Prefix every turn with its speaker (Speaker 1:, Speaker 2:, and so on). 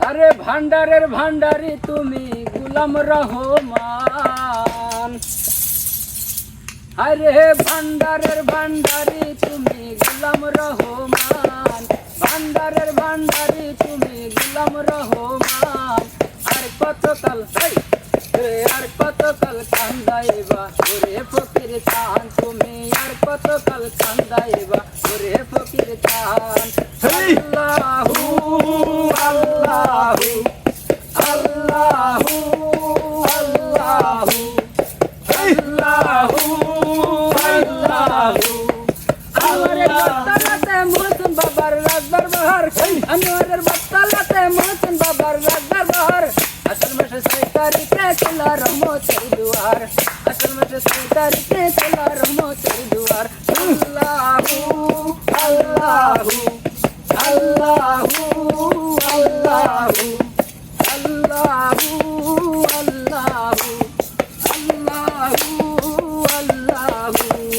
Speaker 1: আরে ভান্ডারের ভান্ডারি তুমি গোলাম রহমান। আরে ভান্ডারের ভান্ডারি তুমি গোলাম রহমান। ভান্ডারের ভান্ডারি তুমি গোলাম রহমান। আর কতকাল আর কতকাল কান্দাইবা ওরে ফকির চান তুমি। আর কতকাল কান্দাইবা ওরে ফকির চান। আল্লাহু আল্লাহু আল্লাহু আল্লাহু আল্লাহু আল্লাহু। আমাদের বত্তালাতে মহসিন বাবার রাজবার বহার। আমাদের বত্তালাতে মহসিন বাবার রাজবার বহার। আসল মাসে 6 তারিখে খোলা রহমতের দুয়ার। আসল মাসে 6 তারিখে খোলা রহমতের দুয়ার। আল্লাহু আল্লাহু আল্লাহু আল্লাহু আল্লাহু